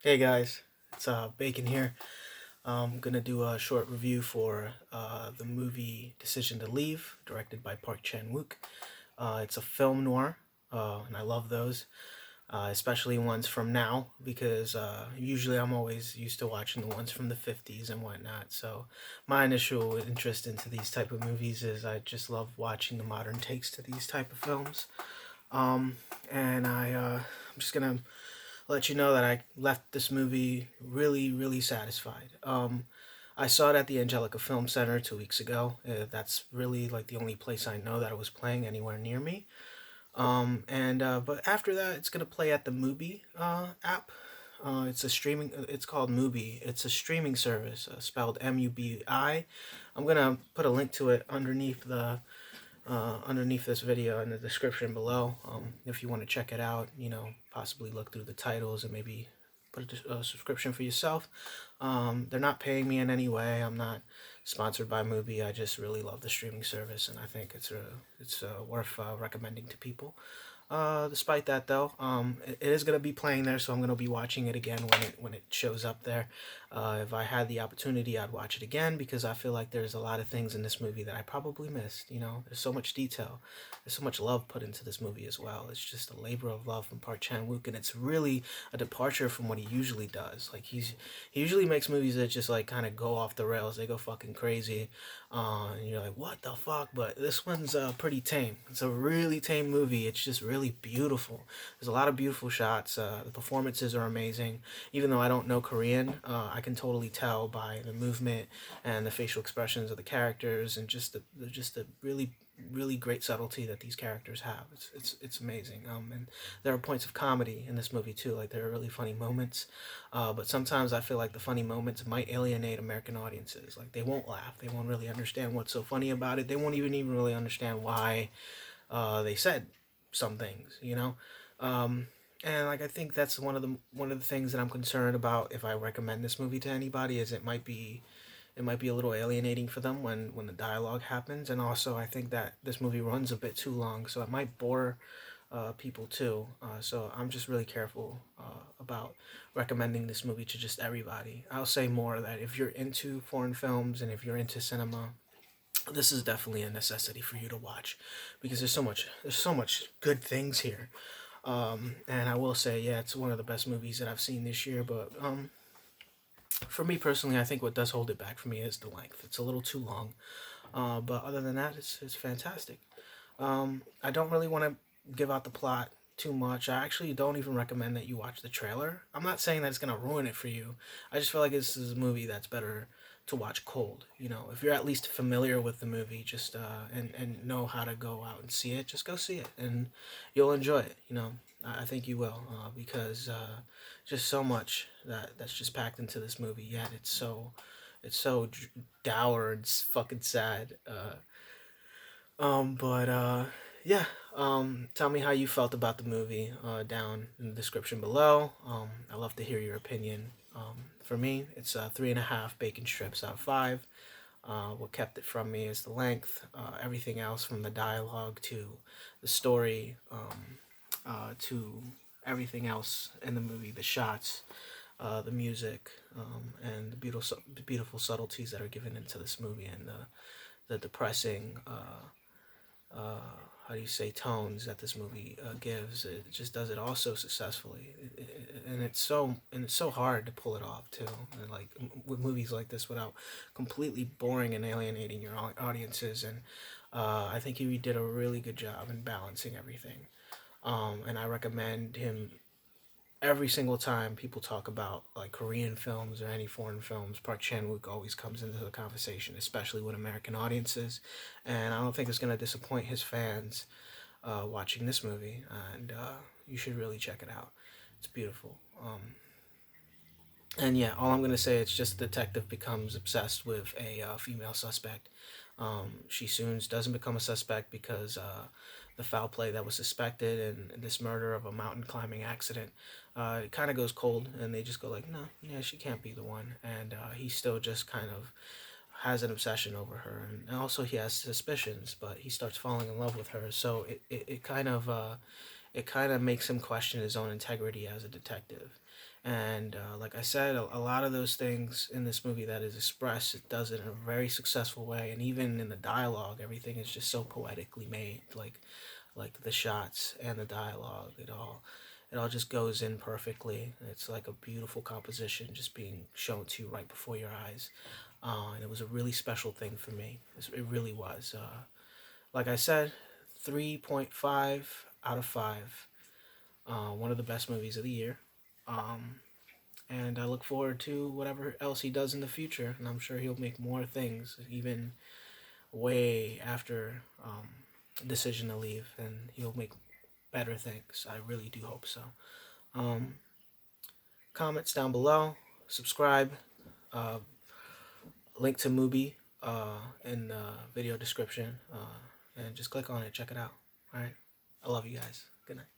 Hey guys, it's Bacon here. I'm gonna do a short review for the movie Decision to Leave, directed by Park Chan-wook. It's a film noir, and I love those, especially ones from now because usually I'm always used to watching the ones from the 50s and whatnot. So my initial interest into these type of movies is I just love watching the modern takes to these type of films. Um, and I'm just gonna let you know that I left this movie really, really satisfied. I saw it at the Angelica Film Center 2 weeks ago. That's really like the only place I know that it was playing anywhere near me. And But after that, it's gonna play at the Mubi app. It's a streaming. It's called Mubi. It's a streaming service, spelled Mubi. I'm gonna put a link to it underneath this video in the description below. If you want to check it out, possibly look through the titles and maybe put a subscription for yourself. They're not paying me in any way. I'm not sponsored by Mubi. I just really love the streaming service, and I think it's worth recommending to people. Despite that, though, it is gonna be playing there, so I'm gonna be watching it again when it shows up there. If I had the opportunity, I'd watch it again because I feel like there's a lot of things in this movie that I probably missed. There's so much detail, there's so much love put into this movie as well. It's just a labor of love from Park Chan Wook, and it's really a departure from what he usually does. Like he usually makes movies that just like kind of go off the rails. They go fucking crazy, and you're like, what the fuck? But this one's pretty tame. It's a really tame movie. It's just really beautiful. There's a lot of beautiful shots. The performances are amazing. Even though I don't know Korean, I can totally tell by the movement and the facial expressions of the characters and just the really great subtlety that these characters have. It's amazing. And there are points of comedy in this movie too. Like there are really funny moments, but sometimes I feel like the funny moments might alienate American audiences. Like they won't laugh. They won't really understand what's so funny about it. They won't even really understand why they said some things. Um, and like I think that's one of the things that I'm concerned about if I recommend this movie to anybody is it might be a little alienating for them when the dialogue happens, and also I think that this movie runs a bit too long, so it might bore people too. So I'm just really careful about recommending this movie to just everybody. I'll say more that if you're into foreign films and if you're into cinema, this is definitely a necessity for you to watch because there's so much good things here. And I will say, yeah, it's one of the best movies that I've seen this year. But for me personally, I think what does hold it back for me is the length. It's a little too long. But other than that, it's fantastic. I don't really want to give out the plot too much. I actually don't even recommend that you watch the trailer. I'm not saying that it's gonna ruin it for you. I just feel like this is a movie that's better to watch cold. If you're at least familiar with the movie, just and know how to go out and see it, just go see it, and you'll enjoy it. I think you will because just so much that's just packed into this movie. Yet it's so dour and fucking sad. But yeah. Tell me how you felt about the movie down in the description below. I'd love to hear your opinion. For me, it's 3.5 bacon strips out of 5. What kept it from me is the length. Everything else, from the dialogue to the story, to everything else in the movie, the shots, the music, and the beautiful subtleties that are given into this movie, and the depressing uh, how do you say, tones that this movie gives. It just does it all so successfully, and it's so hard to pull it off too. And like with movies like this, without completely boring and alienating your audiences, and I think he did a really good job in balancing everything. And I recommend him every single time people talk about like Korean films or any foreign films. Park Chan Wook always comes into the conversation, especially with American audiences, and I don't think it's gonna disappoint his fans watching this movie. And you should really check it out. It's beautiful. And yeah, all I'm gonna say, it's just the detective becomes obsessed with a female suspect. She soon doesn't become a suspect because the foul play that was suspected and this murder of a mountain climbing accident, it kind of goes cold, and they just go like, no, yeah, she can't be the one. And he still just kind of has an obsession over her, and also he has suspicions, but he starts falling in love with her. So it kind of makes him question his own integrity as a detective, And like I said, a lot of those things in this movie that is expressed, it does it in a very successful way. And even in the dialogue, everything is just so poetically made. Like the shots and the dialogue, it all just goes in perfectly. It's like a beautiful composition just being shown to you right before your eyes. And it was a really special thing for me. It really was. Like I said, 3.5 out of 5. One of the best movies of the year. Um, and I look forward to whatever else he does in the future. And I'm sure he'll make more things, even way after Decision to Leave, and he'll make better things. I really do hope so. Um, Comments down below, subscribe, uh, link to Mubi in the video description, and just click on it, check it out. All right, I love you guys. Good night.